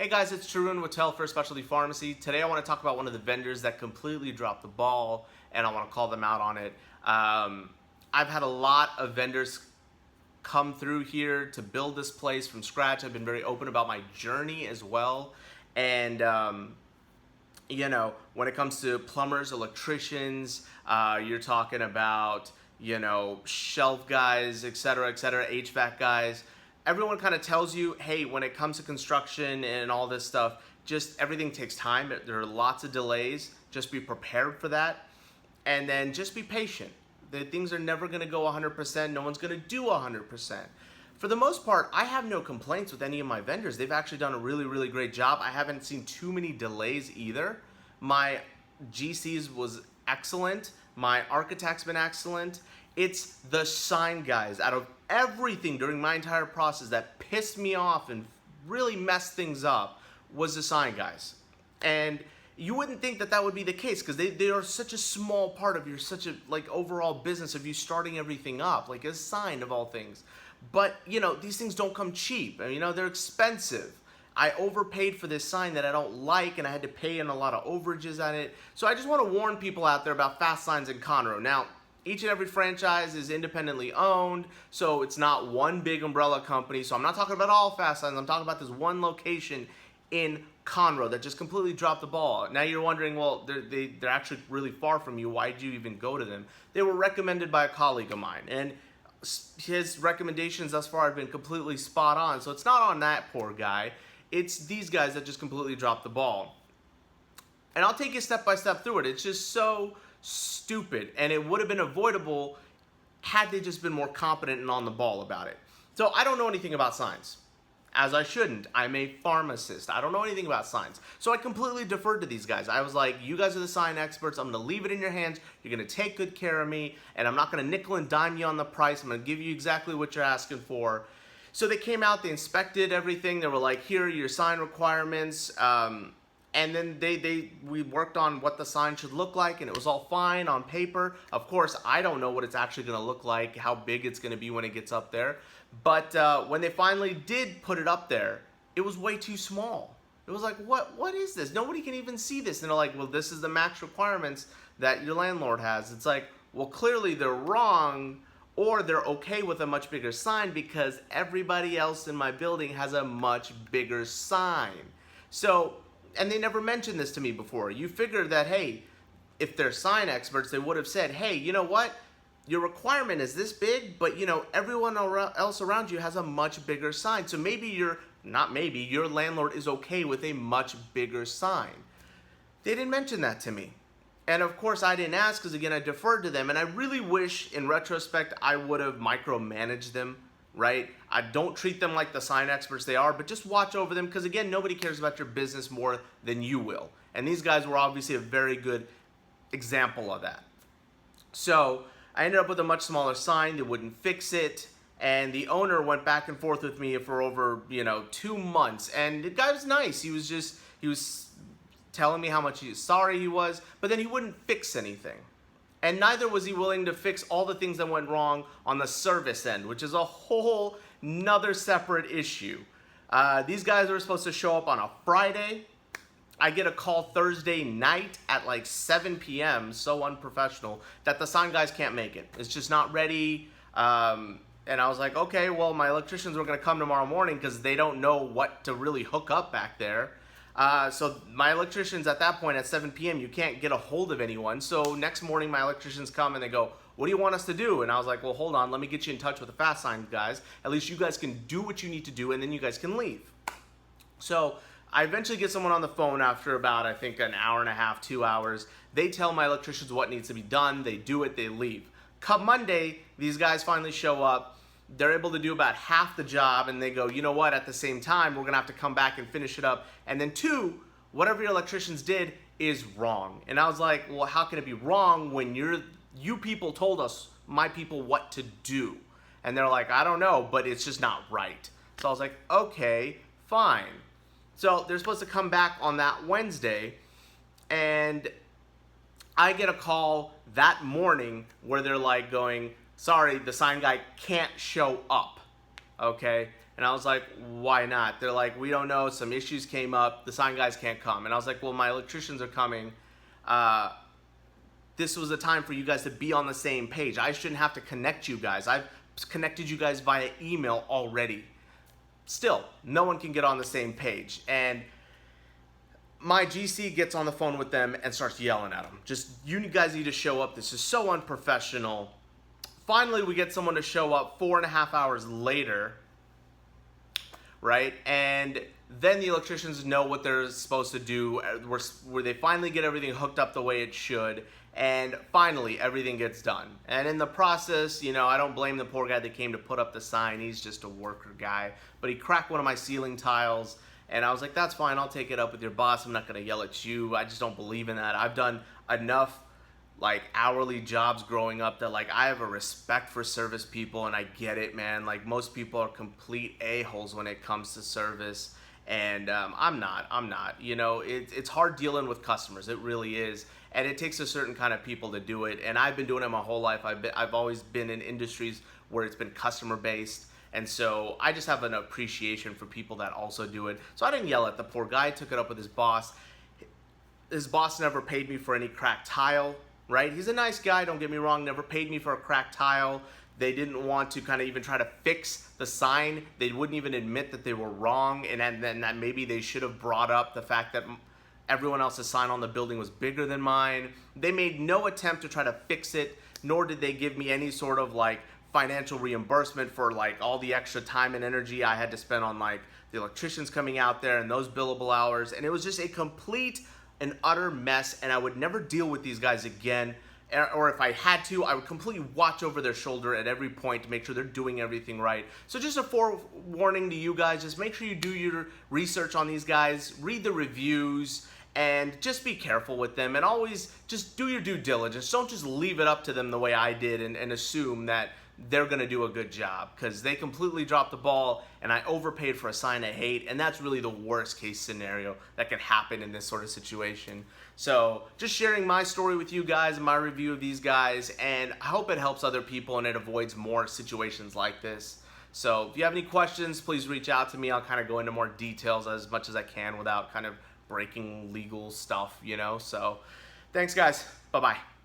Hey guys, it's Tarun with First Specialty Pharmacy. Today I want to talk about one of the vendors that completely dropped the ball, and I want to call them out on it. I've had a lot of vendors come through here to build this place from scratch. I've been very open about my journey as well. And, when it comes to plumbers, electricians, you're talking about, shelf guys, etc., HVAC guys. Everyone kind of tells you, hey, when it comes to construction and all this stuff, just everything takes time. There are lots of delays. Just be prepared for that. And then just be patient. The things are never going to go 100%. No one's going to do 100%. For the most part, I have no complaints with any of my vendors. They've actually done a really, really great job. I haven't seen too many delays either. My GCs was excellent. My architect's been excellent. It's the sign guys out of everything during my entire process that pissed me off and really messed things up was the sign guys. And you wouldn't think that that would be the case because they are such a small part of your overall business of you starting everything up, like a sign of all things. But these things don't come cheap. They're expensive. I overpaid for this sign that I don't like, and I had to pay in a lot of overages on it. So I just want to warn people out there about FastSigns and Conroe. Now, each and every franchise is independently owned, so it's not one big umbrella company. So I'm not talking about all FastSigns. I'm talking about this one location in Conroe that just completely dropped the ball. Now you're wondering, well, they're actually really far from you. Why did you even go to them? They were recommended by a colleague of mine, and his recommendations thus far have been completely spot on. So it's not on that poor guy. It's these guys that just completely dropped the ball. And I'll take you step by step through it. It's just so stupid, and it would have been avoidable had they just been more competent and on the ball about it. So I don't know anything about signs, as I shouldn't. I'm a pharmacist. I don't know anything about signs. So I completely deferred to these guys. I was like, you guys are the sign experts. I'm going to leave it in your hands. You're going to take good care of me, and I'm not going to nickel and dime you on the price. I'm going to give you exactly what you're asking for. So they came out, they inspected everything. They were like, here are your sign requirements. And then we worked on what the sign should look like, and it was all fine on paper. Of course, I don't know what it's actually going to look like, how big it's going to be when it gets up there. But when they finally did put it up there, it was way too small. It was like, what is this? Nobody can even see this. And they're like, well, this is the max requirements that your landlord has. It's like, well, clearly they're wrong, or they're okay with a much bigger sign because everybody else in my building has a much bigger sign. So, and they never mentioned this to me before. You figure that, hey, if they're sign experts, they would have said, hey, you know what? Your requirement is this big, but everyone else around you has a much bigger sign. So maybe your landlord is okay with a much bigger sign. They didn't mention that to me. And of course I didn't ask because again, I deferred to them. And I really wish in retrospect, I would have micromanaged them, right? I don't treat them like the sign experts they are, but just watch over them because again, nobody cares about your business more than you will. And these guys were obviously a very good example of that. So I ended up with a much smaller sign. They wouldn't fix it. And the owner went back and forth with me for over, 2 months. And the guy was nice. He was telling me how much sorry he was, but then he wouldn't fix anything. And neither was he willing to fix all the things that went wrong on the service end, which is a whole nother separate issue. These guys were supposed to show up on a Friday. I get a call Thursday night at like 7 p.m., so unprofessional, that the sign guys can't make it. It's just not ready. And I was like, okay, well, my electricians were going to come tomorrow morning because they don't know what to really hook up back there. So my electricians at that point at 7 p.m., you can't get a hold of anyone. So next morning, my electricians come and they go, what do you want us to do? And I was like, well, hold on. Let me get you in touch with the FastSigns guys. At least you guys can do what you need to do, and then you guys can leave. So I eventually get someone on the phone after about, I think, an hour and a half, 2 hours. They tell my electricians what needs to be done. They do it. They leave. Come Monday, these guys finally show up. They're able to do about half the job, and they go, you know what, at the same time, we're going to have to come back and finish it up. And then 2, whatever your electricians did is wrong. And I was like, well, how can it be wrong when you people told us, my people, what to do? And they're like, I don't know, but it's just not right. So I was like, okay, fine. So they're supposed to come back on that Wednesday, and I get a call that morning where they're like going, sorry, the sign guy can't show up, okay? And I was like, why not? They're like, we don't know, some issues came up, the sign guys can't come. And I was like, well, my electricians are coming. This was the time for you guys to be on the same page. I shouldn't have to connect you guys. I've connected you guys via email already. Still, no one can get on the same page. And my GC gets on the phone with them and starts yelling at them. Just, you guys need to show up. This is so unprofessional. Finally, we get someone to show up 4.5 hours later, right? And then the electricians know what they're supposed to do, where they finally get everything hooked up the way it should, and finally everything gets done. And in the process, you know, I don't blame the poor guy that came to put up the sign. He's just a worker guy. But he cracked one of my ceiling tiles, and I was like, that's fine, I'll take it up with your boss. I'm not gonna yell at you. I just don't believe in that. I've done enough like hourly jobs growing up that like I have a respect for service people, and I get it, man. Like, most people are complete a-holes when it comes to service, and I'm not. You know, it's hard dealing with customers. It really is, and it takes a certain kind of people to do it. And I've been doing it my whole life. I've always been in industries where it's been customer based. And so I just have an appreciation for people that also do it. So I didn't yell at the poor guy. I took it up with his boss. His boss never paid me for any cracked tile, right? He's a nice guy, don't get me wrong, never paid me for a cracked tile. They didn't want to kind of even try to fix the sign. They wouldn't even admit that they were wrong, and then that maybe they should have brought up the fact that everyone else's sign on the building was bigger than mine. They made no attempt to try to fix it, nor did they give me any sort of like financial reimbursement for like all the extra time and energy I had to spend on like the electricians coming out there and those billable hours. And it was just a complete and utter mess, and I would never deal with these guys again. Or if I had to, I would completely watch over their shoulder at every point to make sure they're doing everything right. So just a forewarning to you guys, just make sure you do your research on these guys, read the reviews, and just be careful with them, and always just do your due diligence. Don't just leave it up to them the way I did and assume that they're gonna do a good job, because they completely dropped the ball, and I overpaid for a sign I hate, and that's really the worst case scenario that could happen in this sort of situation. So just sharing my story with you guys and my review of these guys, and I hope it helps other people and it avoids more situations like this. So if you have any questions, please reach out to me. I'll kind of go into more details as much as I can without kind of breaking legal stuff, you know. So thanks guys, bye-bye.